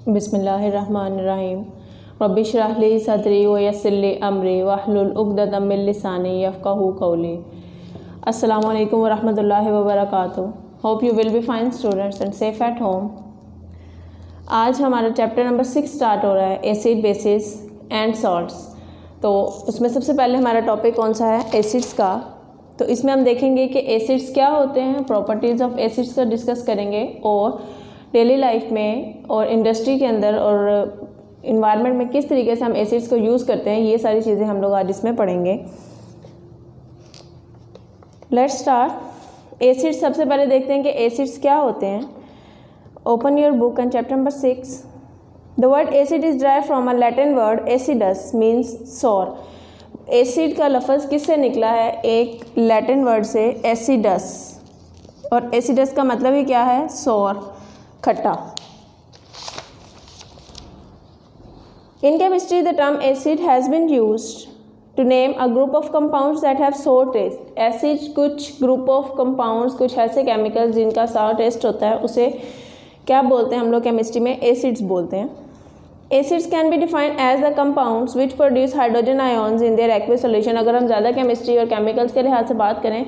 बिस्मिल्लाहिर्रहमानिर्रहीम रब्बि इश्रह ली सदरी व यस्सिर ली अमरी वहलुल उक़दतम मिन लिसानी यफ़क़हू क़ौली। अस्सलामु अलैकुम व रहमतुल्लाहि व बरकातुहू। Hope you will be fine students and safe at home. आज हमारा चैप्टर नंबर 6 स्टार्ट हो रहा है, एसिड बेसिस एंड सॉल्ट्स। तो उसमें सबसे पहले हमारा टॉपिक कौन सा है, एसिड्स का। तो इसमें हम देखेंगे कि एसिड्स क्या होते हैं, प्रॉपर्टीज़ ऑफ एसिड्स का डिस्कस करेंगे और डेली लाइफ में और इंडस्ट्री के अंदर और इन्वायरमेंट में किस तरीके से हम एसिड्स को यूज़ करते हैं, ये सारी चीज़ें हम लोग आज इसमें पढ़ेंगे। Let's start. एसिड्स सबसे पहले देखते हैं कि एसिड्स क्या होते हैं। Open your book and chapter number 6। The word acid is drive from a Latin word acidus means sour. Acid का लफ्ज़ किससे निकला है, एक लैटिन वर्ड से एसिडस, और एसिडस का मतलब ही क्या है, सॉर, खट्टा। In chemistry, the term acid has been used to name a group of compounds that have sour taste. Acid कुछ group of compounds, कुछ ऐसे chemicals जिनका sour taste होता है, उसे क्या बोलते हैं हम लोग केमिस्ट्री में, एसिड्स बोलते हैं। Acids can be defined as the compounds which produce hydrogen ions in their aqueous solution। अगर हम ज़्यादा केमिस्ट्री और केमिकल्स के लिहाज से बात करें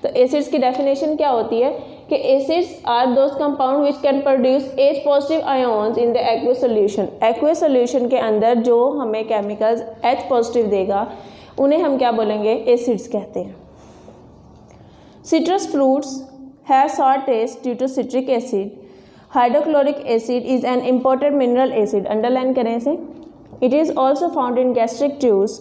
तो एसिड्स की डेफिनेशन क्या होती है कि acids are those compound which can produce H positive ions in the aqueous solution. Aqueous solution के अंदर जो हमें केमिकल्स H पॉजिटिव देगा उन्हें हम क्या बोलेंगे, एसिड्स कहते हैं। Citrus fruits have sour taste due to citric acid. Hydrochloric acid is an imported mineral acid. Underline करें इसे। It is also found in gastric tubes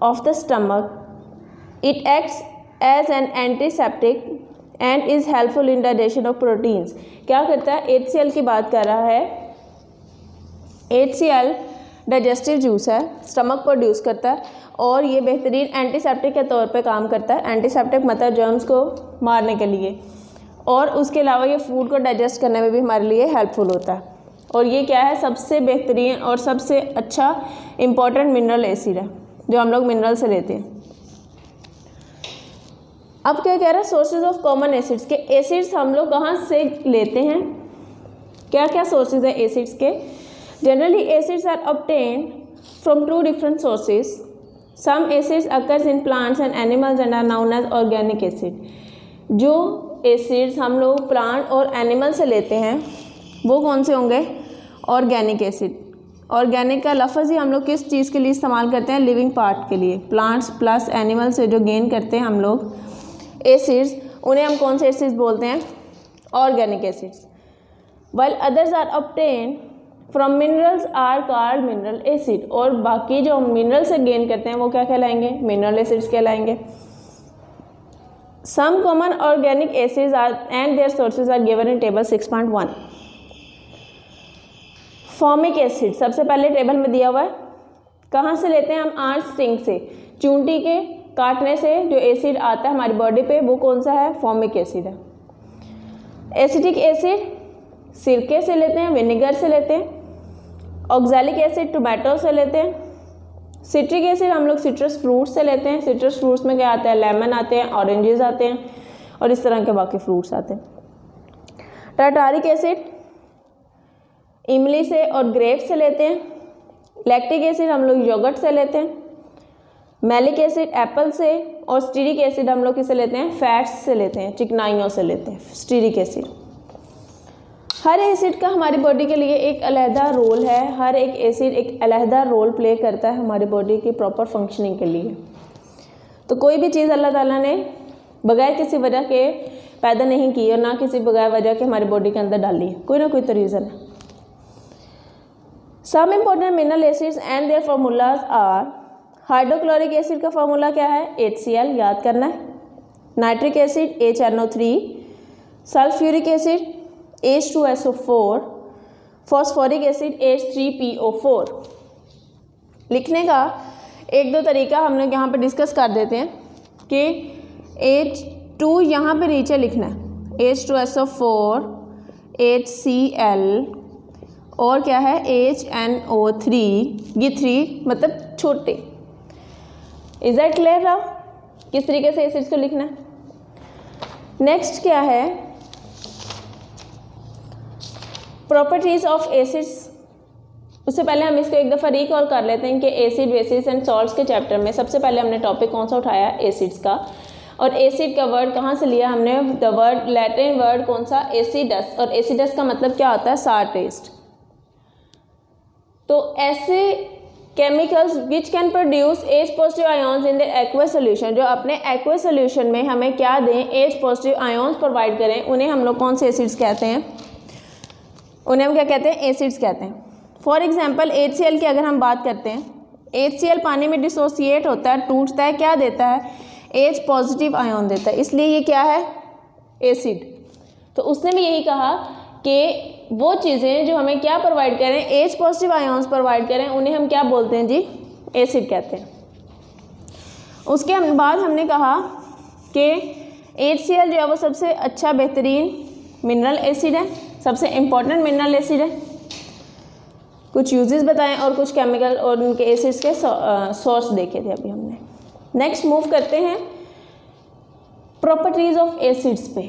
of the stomach. It acts as an antiseptic and is helpful in digestion of proteins. क्या करता है, HCl की बात कर रहा है। HCl डाइजेस्टिव जूस है, स्टमक प्रोड्यूस करता है और ये बेहतरीन एंटीसेप्टिक के तौर पे काम करता है। एंटीसेप्टिक मतलब जर्म्स को मारने के लिए, और उसके अलावा ये फूड को डाइजेस्ट करने में भी हमारे लिए हेल्पफुल होता है। और ये क्या है, सबसे बेहतरीन और सबसे अच्छा इम्पॉर्टेंट मिनरल एसिड है जो हम लोग मिनरल से लेते हैं। अब क्या कह रहा है, सोर्सेज ऑफ कॉमन एसिड्स के। एसिड्स हम लोग कहाँ से लेते हैं, क्या क्या सोर्सेज है एसिड्स के। Generally acids are obtained from 2 different sources. Some acids occurs in plants and animals and are known as organic acid. जो एसिड्स हम लोग प्लांट और एनिमल से लेते हैं वो कौन से होंगे, ऑर्गेनिक एसिड। ऑर्गेनिक का लफ्ज़ ही हम लोग किस चीज़ के लिए इस्तेमाल करते हैं, लिविंग पार्ट के लिए। प्लांट्स प्लस एनिमल से जो गेन करते हैं हम लोग एसिड्स, उन्हें हम कौन से एसिड्स बोलते हैं, organic acids. While others are obtained from minerals are called mineral acid. और बाकी जो हम मिनरल से गेन करते हैं वो क्या कहलाएंगे, मिनरल एसिड्स कहलाएंगे। Some common organic acids are and their sources are given in table 6.1। Formic acid सबसे पहले टेबल में दिया हुआ है। कहाँ से लेते हैं हम, आंट स्टिंग से, चूंटी के काटने से जो एसिड आता है हमारी बॉडी पे वो कौन सा है, फॉर्मिक एसिड है। एसिटिक एसिड सिरके से लेते हैं, विनेगर से लेते हैं। ऑक्सैलिक एसिड टोमेटो से लेते हैं। सिट्रिक एसिड हम लोग सिट्रस फ्रूट से लेते हैं। सिट्रस फ्रूट्स में क्या आता है, लेमन आते हैं, ऑरेंजेस आते हैं और इस तरह के बाकी फ्रूट्स आते हैं। टार्टारिक एसिड इमली से और ग्रेप से लेते हैं। लैक्टिक एसिड हम लोग योगर्ट से लेते हैं। मैलिक एसिड एप्पल से, और स्टीरिक एसिड हम लोग किससे लेते हैं, फैट्स से लेते हैं, चिकनाइयों से लेते हैं स्टीरिक एसिड। हर एसिड का हमारी बॉडी के लिए एक अलहदा रोल है। हर एक एसिड एक अलहदा रोल प्ले करता है हमारी बॉडी की प्रॉपर फंक्शनिंग के लिए। तो कोई भी चीज़ अल्लाह ताला ने बगैर किसी वजह के पैदा नहीं की और ना किसी बगैर वजह के हमारी बॉडी के अंदर डाली है, कोई ना कोई तो रीज़न है। Some important mineral acids and their formulas are. Hydrochloric acid का फार्मूला क्या है, HCl, याद करना है। Nitric acid HNO3। Sulphuric acid H2SO4। Phosphoric acid H3PO4। लिखने का एक दो तरीका हम लोग यहाँ पे डिस्कस कर देते हैं कि H2 यहाँ पे नीचे लिखना है, H2SO4, HCl और क्या है HNO3। ये 3 मतलब छोटे। इज दैट क्लियर रहा किस तरीके से एसिड्स को लिखना है। नेक्स्ट क्या है, प्रॉपर्टीज़ ऑफ एसिड्स उससे पहले हम इसको एक दफ़ा रिकॉल कर लेते हैं कि एसिड बेसिस एंड सॉल्ट्स के चैप्टर में सबसे पहले हमने टॉपिक कौन सा उठाया, एसिड्स का। और एसिड का वर्ड कहाँ से लिया हमने, द वर्ड लैटिन वर्ड कौन सा, एसिडस। और एसिडस का मतलब क्या होता है, सार टेस्ट। तो ऐसे chemicals which can produce H positive ions in the aqueous solution, जो अपने एक्वस सोल्यूशन में हमें क्या दें, एच पॉजिटिव आयोन्स प्रोवाइड करें, उन्हें हम लोग कौन से एसिड्स कहते हैं, उन्हें हम क्या कहते हैं, एसिड्स कहते हैं। फॉर एग्जाम्पल HCl की अगर हम बात करते हैं, HCl पानी में डिसोसिएट होता है, टूटता है, क्या देता है, एच पॉजिटिव आयोन देता है, इसलिए ये क्या है, एसिड। तो उसने भी यही कहा कि वो चीज़ें जो हमें क्या प्रोवाइड करें, एच पॉजिटिव आयोन्स प्रोवाइड करें, उन्हें हम क्या बोलते हैं जी, एसिड कहते हैं। उसके बाद हमने कहा कि HCl जो है वो सबसे अच्छा बेहतरीन मिनरल एसिड है, सबसे इम्पॉर्टेंट मिनरल एसिड है। कुछ यूजेस बताएं और कुछ केमिकल और उनके एसिड्स के सोर्स देखे थे अभी हमने। नेक्स्ट मूव करते हैं प्रॉपर्टीज़ ऑफ एसिड्स पे।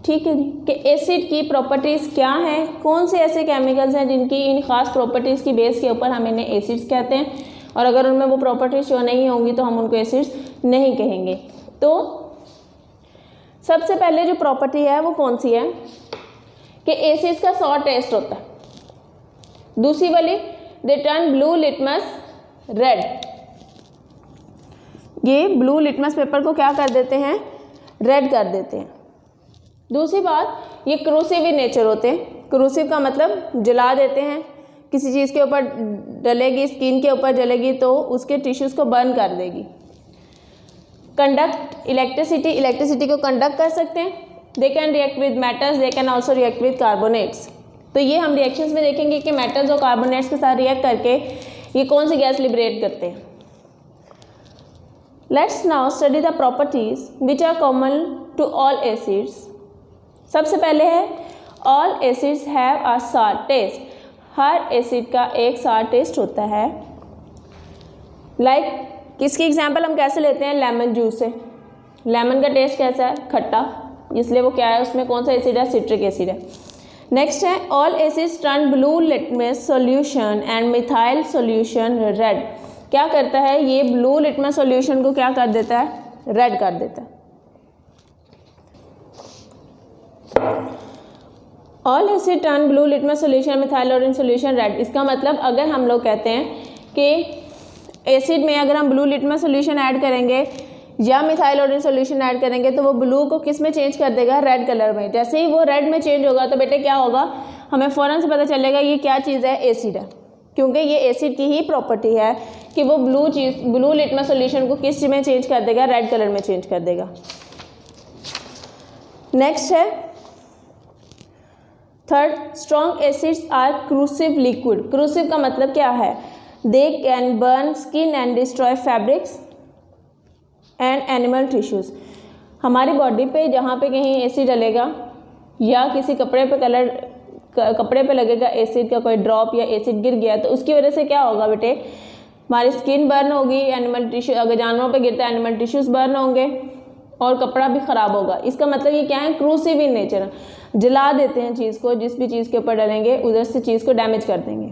ठीक है जी, कि एसिड की प्रॉपर्टीज़ क्या हैं, कौन से ऐसे केमिकल्स हैं जिनकी इन खास प्रॉपर्टीज़ की बेस के ऊपर हम इन्हें एसिड्स कहते हैं, और अगर उनमें वो प्रॉपर्टीज शो नहीं होंगी तो हम उनको एसिड्स नहीं कहेंगे। तो सबसे पहले जो प्रॉपर्टी है वो कौन सी है कि एसिड्स का सॉर टेस्ट होता है। दूसरी वाली, दे टर्न ब्लू लिटमस रेड, ये ब्लू लिटमस पेपर को क्या कर देते हैं, रेड कर देते हैं। दूसरी बात, ये क्रूसिव इन नेचर होते हैं। क्रूसिव का मतलब जला देते हैं, किसी चीज़ के ऊपर डलेगी, स्किन के ऊपर जलेगी तो उसके टिश्यूज़ को बर्न कर देगी। कंडक्ट इलेक्ट्रिसिटी, इलेक्ट्रिसिटी को कंडक्ट कर सकते हैं। They can react with metals, they can also react with carbonates. तो ये हम रिएक्शंस में देखेंगे कि मेटल्स और कार्बोनेट्स के साथ रिएक्ट करके ये कौन सी गैस लिबरेट करते हैं। Let's now study the properties which are common to all acids. सबसे पहले है ऑल एसिड्स हैव अ सार टेस्ट, हर एसिड का एक सार टेस्ट होता है। लाइक किसकी एग्जाम्पल हम कैसे लेते हैं, लेमन जूस से। लेमन का टेस्ट कैसा है, खट्टा, इसलिए वो क्या है, उसमें कौन सा एसिड है, सिट्रिक एसिड है। नेक्स्ट है all acids turn blue litmus solution and methyl solution red. क्या करता है, ये ब्लू लिटमस सॉल्यूशन को क्या कर देता है, रेड कर देता है। All asset turn blue litmus solution methyl orange solution red. इसका मतलब अगर हम लोग कहते हैं कि एसिड में अगर हम ब्लू लिटमस सॉल्यूशन ऐड करेंगे या मिथाइल ऑरेंज सॉल्यूशन ऐड करेंगे तो वो ब्लू को किस में चेंज कर देगा, रेड कलर में। जैसे ही वो रेड में चेंज होगा तो बेटे क्या होगा, हमें फ़ौरन से पता चलेगा ये क्या चीज़ है, एसिड है, क्योंकि ये एसिड की ही प्रॉपर्टी है कि वो ब्लू लिटमस सॉल्यूशन को किस में चेंज कर देगा, रेड कलर में चेंज कर देगा। नेक्स्ट है third, strong acids are corrosive liquid. Corrosive का मतलब क्या है, they can burn skin and destroy fabrics and animal tissues. हमारी बॉडी पे जहाँ पे कहीं एसिड डलेगा या किसी कपड़े पे लगेगा एसिड का कोई ड्रॉप या एसिड गिर गया तो उसकी वजह से क्या होगा बेटे, हमारी स्किन बर्न होगी, एनिमल टिश्यू अगर जानवरों पे गिरता है एनिमल टिश्यूज़ बर्न होंगे और कपड़ा भी ख़राब होगा। इसका मतलब ये क्या है, क्रूसिव इन नेचर, जला देते हैं चीज़ को, जिस भी चीज़ के ऊपर डलेंगे उधर से चीज़ को डैमेज कर देंगे।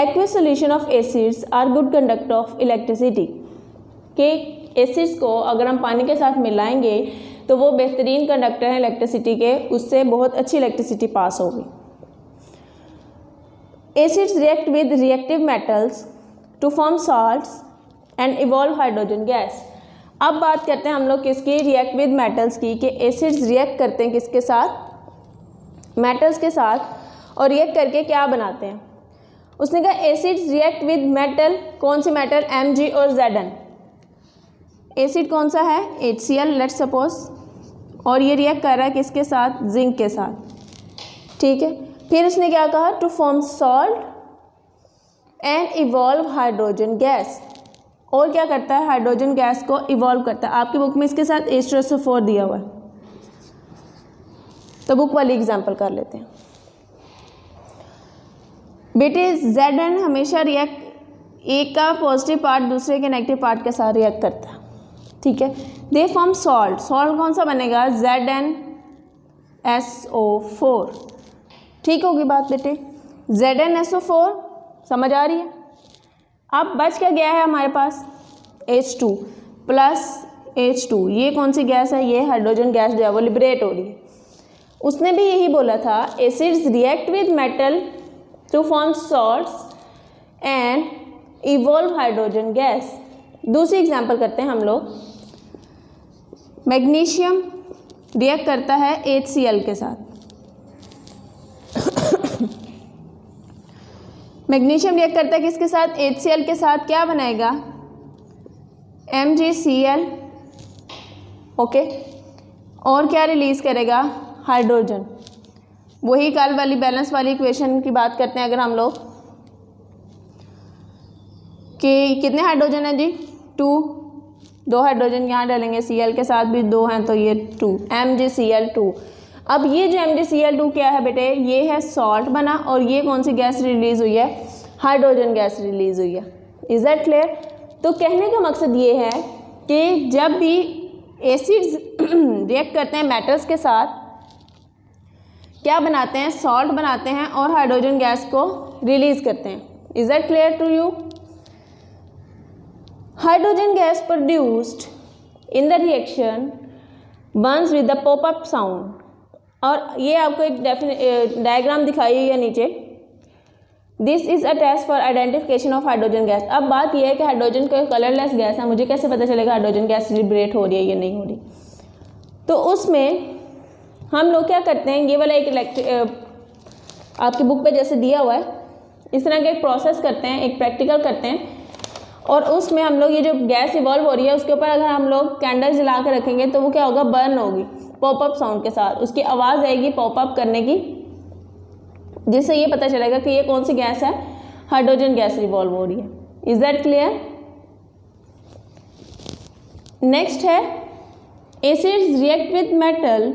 Aqueous solution of acids are good conductor of electricity, कि एसिड्स को अगर हम पानी के साथ मिलाएंगे तो वो बेहतरीन कंडक्टर हैं इलेक्ट्रिसिटी के, उससे बहुत अच्छी इलेक्ट्रिसिटी पास होगी। Acids react with reactive metals to form salts and evolve hydrogen gas. अब बात करते हैं हम लोग किसकी, रिएक्ट विद मेटल्स की, कि एसिड्स रिएक्ट करते हैं किसके साथ, मेटल्स के साथ, और रिएक्ट करके क्या बनाते हैं। उसने कहा एसिड्स रिएक्ट विद मेटल, कौन सी मेटल, Mg और Zn। एसिड कौन सा है, HCl लेट्स सपोज, और ये रिएक्ट कर रहा है किसके साथ, जिंक के साथ। ठीक है, फिर उसने क्या कहा, to form salt and evolve hydrogen gas, और क्या करता है, हाइड्रोजन गैस को इवॉल्व करता है। आपकी बुक में इसके साथ H2SO4 दिया हुआ है, तो बुक वाली एग्जाम्पल कर लेते हैं बेटे। Zn हमेशा रिएक्ट, एक का पॉजिटिव पार्ट दूसरे के नेगेटिव पार्ट के साथ रिएक्ट करता है। ठीक है, दे फॉर्म सॉल्ट, सॉल्ट कौन सा बनेगा, ZnSO4। ठीक होगी बात बेटे। ZnSO4, समझ आ रही है। अब बच क्या गया है हमारे पास, H2 प्लस H2, ये कौन सी गैस है, ये हाइड्रोजन गैस जो है वो लिबरेट हो रही है। उसने भी यही बोला था, acids react with metal to form salts and evolve hydrogen gas. दूसरी एग्जांपल करते हैं हम लोग। मैग्नीशियम रिएक्ट करता है HCl के साथ। मैग्नीशियम रिएक्ट करता है किसके साथ, HCl के साथ, क्या बनाएगा, MgCl, ओके, और क्या रिलीज करेगा, हाइड्रोजन। वही कल वाली बैलेंस वाली इक्वेशन की बात करते हैं अगर हम लोग, कि कितने हाइड्रोजन है जी, 2 हाइड्रोजन यहाँ डालेंगे, Cl के साथ भी 2 हैं तो ये 2, MgCl2। अब ये जो MgCl2 क्या है बेटे, ये है सॉल्ट बना, और ये कौन सी गैस रिलीज हुई है, हाइड्रोजन गैस रिलीज हुई है। Is that clear. तो कहने का मकसद ये है कि जब भी एसिड्स रिएक्ट करते हैं मेटल्स के साथ, क्या बनाते हैं, सॉल्ट बनाते हैं और हाइड्रोजन गैस को रिलीज करते हैं। Is that clear to you. Hydrogen gas produced in the reaction burns with the pop up sound, और ये आपको एक डायग्राम दिखाई हुई है नीचे। This is a test for identification of hydrogen gas. अब बात यह है कि हाइड्रोजन को कलरलेस गैस है, मुझे कैसे पता चलेगा हाइड्रोजन गैस लिबरेट हो रही है या नहीं हो रही। तो उसमें हम लोग क्या करते हैं, ये वाला एक आपकी बुक पे जैसे दिया हुआ है, इस तरह का एक प्रोसेस करते हैं, एक प्रैक्टिकल करते हैं, और उसमें हम लोग ये जो गैस इवॉल्व हो रही है उसके ऊपर अगर हम लोग कैंडल जला के रखेंगे तो वो क्या होगा, बर्न होगी पॉपअप साउंड के साथ। उसकी आवाज़ आएगी पॉपअप करने की, जिससे ये पता चलेगा कि ये कौन सी गैस है, हाइड्रोजन गैस रिवॉल्व हो रही है। Is that clear. नेक्स्ट है, acids react with metal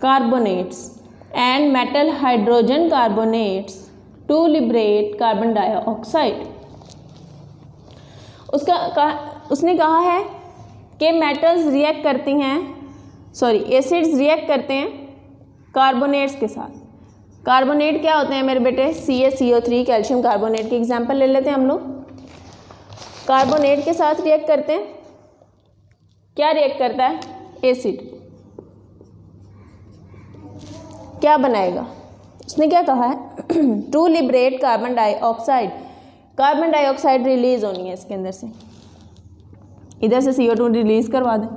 carbonates and metal hydrogen carbonates to liberate carbon dioxide. उसने कहा है कि मेटल्स रिएक्ट करती हैं, एसिड्स रिएक्ट करते हैं कार्बोनेट्स के साथ। कार्बोनेट क्या होते हैं मेरे बेटे, CaCO3 कैल्शियम कार्बोनेट की एग्जांपल ले लेते हैं हम लोग। कार्बोनेट के साथ रिएक्ट करते हैं, क्या रिएक्ट करता है, एसिड, क्या बनाएगा, उसने क्या कहा है, to liberate carbon dioxide. Carbon dioxide release होनी है इसके अंदर से, इधर से CO2 रिलीज करवा दें,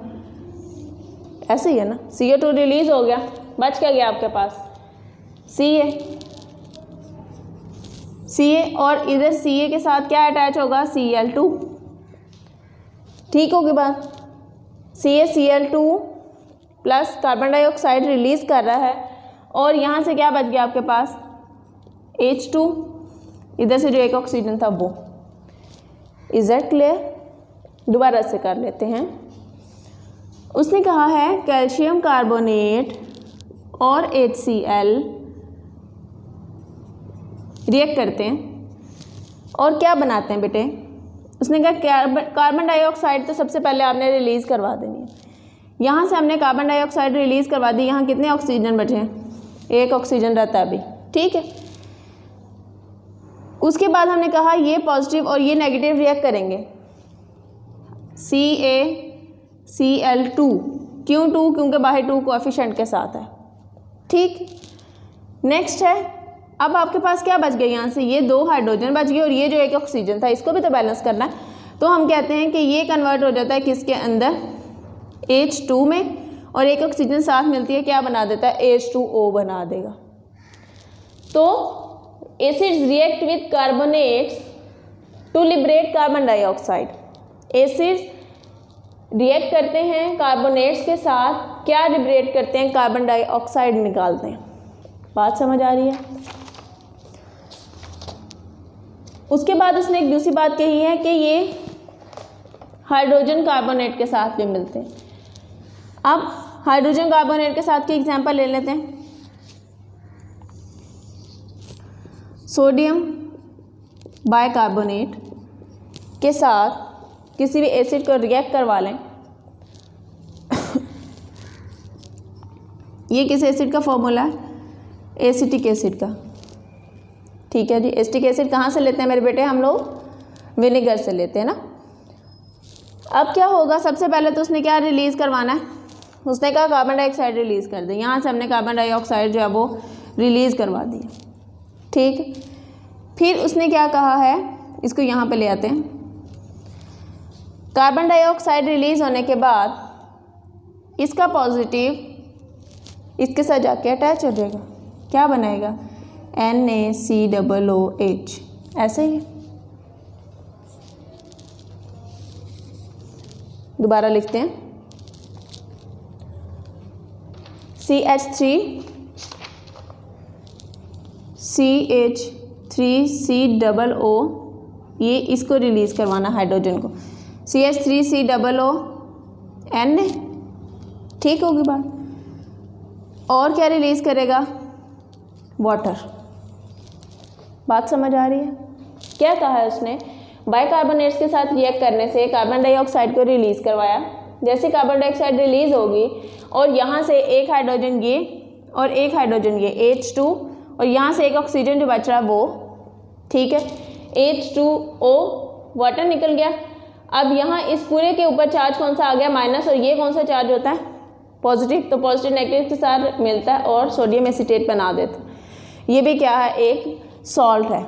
ऐसे ही है ना, CO2 रिलीज हो गया, बच क्या गया आपके पास, Ca, और इधर Ca के साथ क्या अटैच होगा, Cl2। ठीक होगी बात। CaCl2 plus carbon dioxide release कर रहा है, और यहाँ से क्या बच गया आपके पास, H2, इधर से जो एक ऑक्सीजन था वो। Is that clear. दोबारा से कर लेते हैं। उसने कहा है कैल्शियम कार्बोनेट और HCl रिएक्ट करते हैं और क्या बनाते हैं बेटे, उसने कहा कार्बन डाइऑक्साइड तो सबसे पहले आपने रिलीज़ करवा देनी है। यहाँ से हमने कार्बन डाइऑक्साइड रिलीज़ करवा दी, यहाँ कितने ऑक्सीजन बचे हैं, एक ऑक्सीजन रहता है अभी, ठीक है। उसके बाद हमने कहा ये पॉजिटिव और ये नेगेटिव रिएक्ट करेंगे, CaCl2, क्यों 2, क्योंकि बाहर 2 कोएफिशिएंट के साथ है, ठीक। नेक्स्ट है, अब आपके पास क्या बच गया, यहाँ से ये 2 हाइड्रोजन बच गए और ये जो एक ऑक्सीजन था इसको भी तो बैलेंस करना है। तो हम कहते हैं कि ये कन्वर्ट हो जाता है किसके अंदर, H2 में, और एक ऑक्सीजन साथ मिलती है, क्या बना देता है, H2O बना देगा। तो acids react with carbonates to liberate carbon dioxide. Acids react करते हैं कार्बोनेट्स के साथ, क्या लिबरेट करते हैं, कार्बन डाइऑक्साइड निकालते हैं। बात समझ आ रही है। उसके बाद उसने एक दूसरी बात कही है कि ये हाइड्रोजन कार्बोनेट के साथ भी मिलते हैं। अब हाइड्रोजन कार्बोनेट के साथ की एग्जांपल ले लेते हैं। सोडियम बाइकार्बोनेट के साथ किसी भी एसिड को रिएक्ट करवा लें, ये किस एसिड का फॉर्मूला है, एसिटिक एसिड का, ठीक है जी। एसिटिक एसिड कहाँ से लेते हैं मेरे बेटे हम लोग? विनेगर से लेते हैं ना। अब क्या होगा, सबसे पहले तो उसने क्या रिलीज़ करवाना है, उसने कहा कार्बन डाइऑक्साइड रिलीज़ कर दे। यहाँ से हमने कार्बन डाइऑक्साइड जो है वो रिलीज़ करवा दिया, ठीक। फिर उसने क्या कहा है, इसको यहाँ पे ले आते हैं। कार्बन डाइऑक्साइड रिलीज़ होने के बाद इसका पॉजिटिव इसके साथ जाके अटैच हो जाएगा, क्या बनाएगा? NaCOOH, ऐसे ही। दोबारा लिखते हैं, CH3CH3COO, ये इसको रिलीज़ करवाना हाइड्रोजन को, CH3COON, ठीक होगी बात। और क्या रिलीज़ करेगा? वाटर। बात समझ आ रही है? क्या कहा है उसने? बाइकार्बोनेट्स के साथ रिएक्ट करने से कार्बन डाइऑक्साइड को रिलीज़ करवाया। जैसे कार्बन डाइऑक्साइड रिलीज़ होगी और यहाँ से एक हाइड्रोजन ये और एक हाइड्रोजन ये H2, और यहाँ से एक ऑक्सीजन जो बच रहा है वो, ठीक है, H2O, वाटर निकल गया। अब यहाँ इस पूरे के ऊपर चार्ज कौन सा आ गया? माइनस। और ये कौन सा चार्ज होता है? पॉजिटिव। तो पॉजिटिव नेगेटिव के साथ मिलता है और सोडियम एसीटेट बना देता है। ये भी क्या है? एक सॉल्ट है,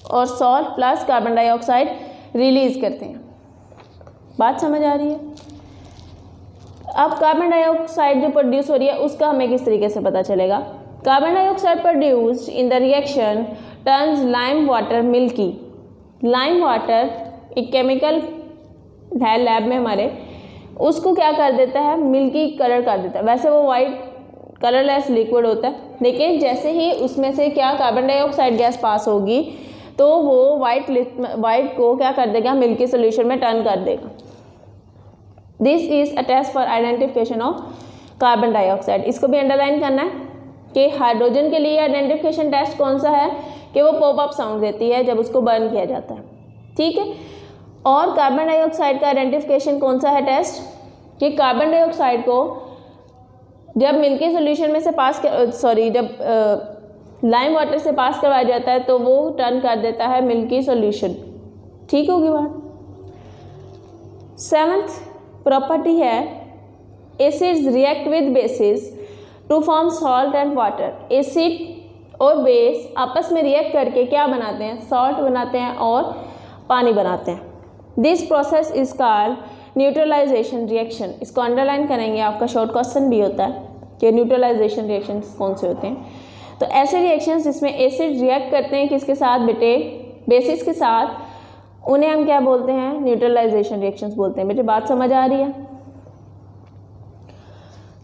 और salt plus carbon dioxide release करते हैं। बात समझ आ रही है? अब कार्बन डाइऑक्साइड जो प्रोड्यूस हो रही है उसका हमें किस तरीके से पता चलेगा? Carbon dioxide produced in the reaction turns lime water milky. Lime water एक केमिकल है लैब में हमारे, उसको क्या कर देता है? मिल्की कलर कर देता है। वैसे वो वाइट कलरलेस लिक्विड होता है, लेकिन जैसे ही उसमें से क्या कार्बन डाइऑक्साइड गैस पास होगी तो वो वाइट को क्या कर देगा? मिल्की सोल्यूशन में टर्न कर देगा। This is a test for identification of carbon dioxide. इसको भी अंडरलाइन करना है कि हाइड्रोजन के लिए आइडेंटिफिकेशन टेस्ट कौन सा है कि वो पॉप अप साउंड देती है जब उसको बर्न किया जाता है, ठीक है। और कार्बन डाइऑक्साइड का आइडेंटिफिकेशन कौन सा है टेस्ट? कि कार्बन डाइऑक्साइड को जब मिल्की सोल्यूशन में से जब लाइम वाटर से पास करवाया जाता है तो वो टर्न कर देता है मिल्की सोल्यूशन, ठीक होगी बात। 7th प्रॉपर्टी है acids react with bases to form salt and water. Acid और बेस आपस में रिएक्ट करके क्या बनाते हैं? सॉल्ट बनाते हैं और पानी बनाते हैं। This process is called neutralization reaction. इसको अंडरलाइन करेंगे, आपका शॉर्ट क्वेश्चन भी होता है कि न्यूट्रलाइजेशन रिएक्शंस कौन से होते हैं। तो ऐसे रिएक्शंस जिसमें एसिड रिएक्ट करते हैं किसके साथ बेटे? बेसिस के साथ, उन्हें हम क्या बोलते हैं? न्यूट्रलाइजेशन रिएक्शंस बोलते हैं। बेटे बात समझ आ रही है?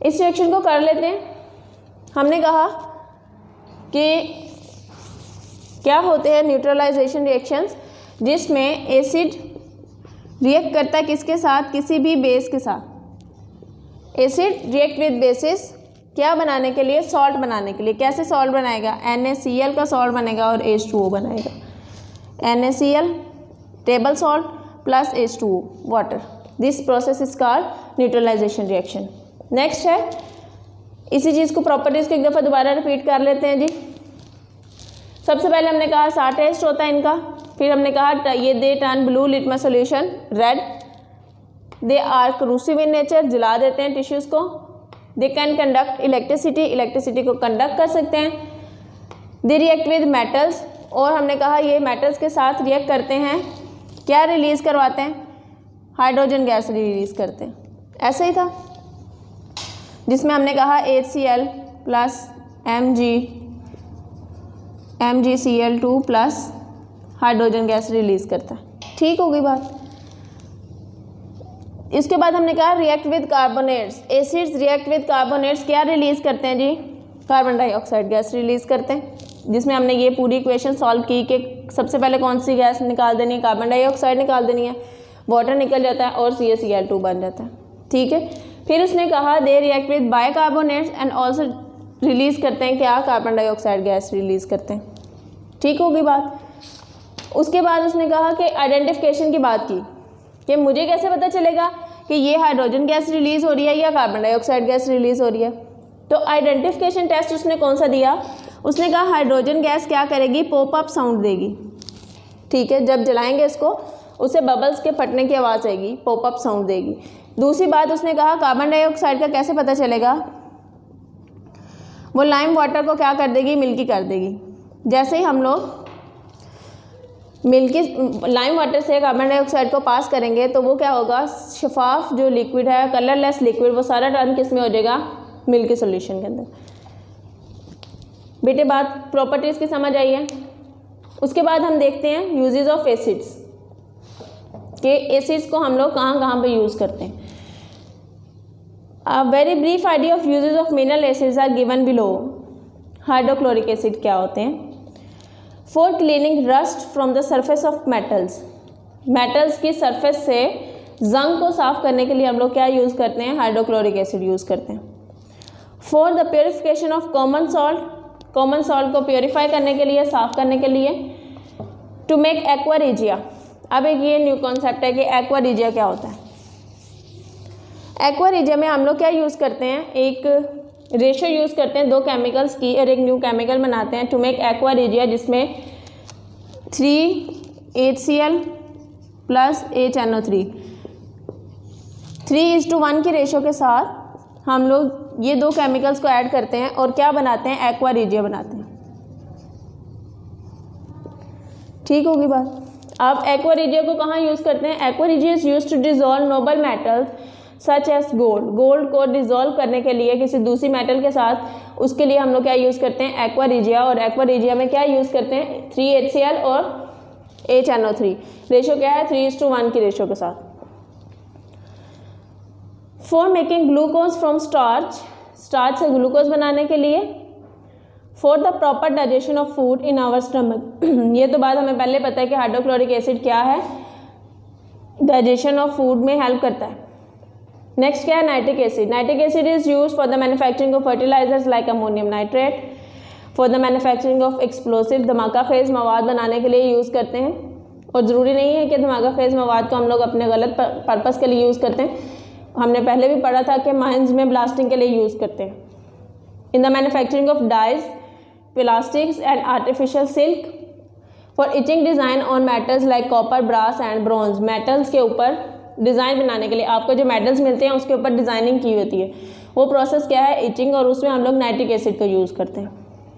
इस रिएक्शन को कर लेते हैं। हमने कहा कि क्या होते हैं न्यूट्रलाइजेशन रिएक्शंस, जिसमें एसिड रिएक्ट करता है किसके साथ? किसी भी बेस के साथ। एसिड रिएक्ट विद बेसिस क्या बनाने के लिए? सॉल्ट बनाने के लिए। कैसे सॉल्ट बनाएगा? NaCl का सॉल्ट बनेगा और H2O बनाएगा। NaCl table salt plus H2O water. This process is called neutralization reaction. Next है, इसी चीज़ को प्रॉपर्टीज़ को एक दफ़ा दोबारा रिपीट कर लेते हैं जी। सबसे पहले हमने कहा सा टेस्ट होता है इनका, फिर हमने कहा ये they turn blue litmus solution red, they are corrosive in nature, जला देते हैं टिश्यूज़ को, they can conduct electricity, electricity को कंडक्ट कर सकते हैं, दे रिएक्ट विद मेटल्स, और हमने कहा ये मेटल्स के साथ रिएक्ट करते हैं, क्या रिलीज़ करवाते हैं? हाइड्रोजन गैस रिलीज़ करते हैं। ऐसे ही था जिसमें हमने कहा HCl plus MgCl2 plus hydrogen gas release करता है, ठीक होगी बात। इसके बाद हमने कहा react with carbonates. Acids react with carbonates क्या रिलीज़ करते हैं जी? कार्बन डाइऑक्साइड गैस रिलीज़ करते हैं, जिसमें हमने ये पूरी इक्वेशन सॉल्व की कि सबसे पहले कौन सी गैस निकाल देनी है? कार्बन डाइऑक्साइड निकाल देनी है, वाटर निकल जाता है और CaCl2 बन जाता है, ठीक है। फिर उसने कहा they react with bicarbonates and also release करते हैं क्या? कार्बन डाइऑक्साइड गैस रिलीज़ करते हैं, ठीक होगी बात। उसके बाद उसने कहा कि आइडेंटिफिकेशन की बात की कि मुझे कैसे पता चलेगा कि ये हाइड्रोजन गैस रिलीज़ हो रही है या कार्बन डाइऑक्साइड गैस रिलीज़ हो रही है। तो आइडेंटिफिकेशन टेस्ट उसने कौन सा दिया? उसने कहा हाइड्रोजन गैस क्या करेगी, पॉप अप साउंड देगी। ठीक है, जब जलाएंगे इसको उसे बबल्स के फटने की आवाज़ आएगी, पॉप अप साउंड देगी। दूसरी बात उसने कहा कार्बन डाइऑक्साइड का कैसे पता चलेगा, वो लाइम वाटर को क्या कर देगी, मिल्की कर देगी। जैसे ही हम लोग मिल्की लाइम वाटर से कार्बन डाइऑक्साइड को पास करेंगे तो वो क्या होगा, शफाफ जो लिक्विड है, कलरलेस लिक्विड, वो सारा टर्न किस में हो जाएगा, मिल्की सॉल्यूशन के अंदर। बेटे बात प्रॉपर्टीज़ की समझ आई है। उसके बाद हम देखते हैं यूजेस ऑफ एसिड्स, कि एसिड्स को हम लोग कहाँ कहाँ पे यूज़ करते हैं। A very brief idea of uses of mineral acids are given below. Hydrochloric acid क्या होते हैं, for cleaning rust from the surface of metals, metals की सरफेस से जंग को साफ करने के लिए हम लोग क्या यूज़ करते हैं, हाइड्रोक्लोरिक एसिड यूज़ करते हैं। For the purification of common salt, common salt को प्योरीफाई करने के लिए, साफ करने के लिए। टू मेक एक्वा रिजिया, अब एक ये न्यू कॉन्सेप्ट है कि एक्वा रिजिया क्या होता है। एक्वा रिजिया में हम लोग क्या यूज़ करते हैं, एक रेशो यूज़ करते हैं दो केमिकल्स की और एक न्यू केमिकल बनाते हैं टू मेक एक्वा रिजिया, जिसमें 3HCl प्लस HNO3 3:1 की रेशो के साथ हम लोग ये दो केमिकल्स को ऐड करते हैं और क्या बनाते हैं, एक्वा रिजिया बनाते हैं। ठीक होगी बात। अब एक्वा रिजिया को कहाँ यूज़ करते हैं, aqua regia is used to dissolve noble metals such as gold, gold को डिसॉल्व करने के लिए किसी दूसरी मेटल के साथ, उसके लिए हम लोग क्या यूज़ करते हैं, एक्वा रिजिया। और एक्वा रिजिया में क्या यूज़ करते हैं, 3HCl और HNO3, रेशो क्या है, 3:1 की रेशो के साथ। For making glucose from starch, starch से ग्लूकोज बनाने के लिए। For the proper digestion of food in our stomach, ये तो बात हमें पहले पता है कि हाइड्रोक्लोरिक एसिड क्या है, डाइजेशन ऑफ फूड में हेल्प करता है। नेक्स्ट क्या है, nitric acid. Nitric acid is use for the manufacturing of fertilizers like ammonium nitrate, for the manufacturing of explosive, धमाका खेज मवाद बनाने के लिए यूज़ करते हैं। और ज़रूरी नहीं है कि धमाका खेज मवाद को हम लोग अपने गलत पर्पज़ के लिए यूज़ करते हैं, हमने पहले भी पढ़ा था कि माइंस में ब्लास्टिंग के लिए यूज़ करते हैं। In the manufacturing of dyes, plastics and artificial silk, for etching design on metals like copper, brass and bronze, metals के ऊपर डिज़ाइन बनाने के लिए, आपको जो मेटल्स मिलते हैं उसके ऊपर डिज़ाइनिंग की होती है, वो प्रोसेस क्या है, इचिंग, और उसमें हम लोग नाइट्रिक एसिड को यूज़ करते हैं।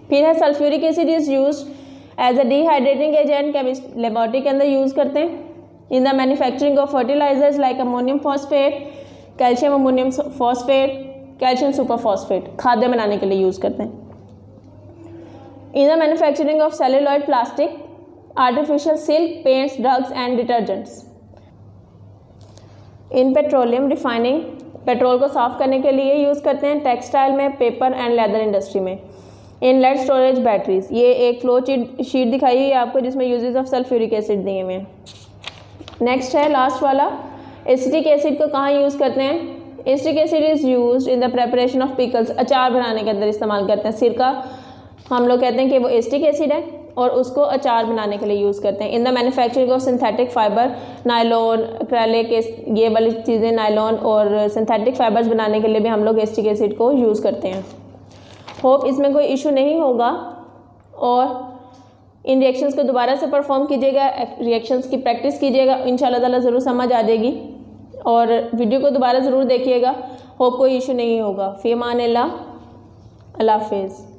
फिर है sulphuric acid is use as a dehydrating agent, chemist laboratory के अंदर यूज़ करते हैं। In the manufacturing of fertilizers like ammonium phosphate, calcium ammonium phosphate, calcium super phosphate, खाद्य बनाने के लिए यूज़ करते हैं। In the manufacturing of celluloid plastic, artificial silk, paints, drugs and detergents. In petroleum refining, petrol को साफ करने के लिए यूज़ करते हैं। टेक्सटाइल में, पेपर एंड लेदर इंडस्ट्री में। इन लेड स्टोरेज बैटरीज, ये एक फ्लो शीट दिखाई है आपको जिसमें यूजेस ऑफ सल्फ्यूरिक एसिड दिए हुए हैं। नेक्स्ट है लास्ट वाला, एसिटिक एसिड को कहाँ यूज़ करते हैं। Acetic acid is used in the preparation of pickles, अचार बनाने के अंदर इस्तेमाल करते हैं। सिरका हम लोग कहते हैं कि वो एसिटिक एसिड है और उसको अचार बनाने के लिए यूज़ करते हैं। In the manufacturing of synthetic fibre, nylon, acrylic, ये वाली चीज़ें, नायलॉन और सिंथेटिक फाइबर्स बनाने के लिए भी हम लोग एसिटिक एसिड को यूज़ करते हैं। होप इसमें कोई इशू नहीं होगा और इन रिएक्शंस को दोबारा से परफॉर्म कीजिएगा, रिएक्शंस की प्रैक्टिस कीजिएगा, इंशाल्लाह ताला ज़रूर समझ आ जाएगी। और वीडियो को दोबारा ज़रूर देखिएगा, होप कोई इशू नहीं होगा। फ़ी अमान अल्लाह, अल्लाह हाफ़िज़।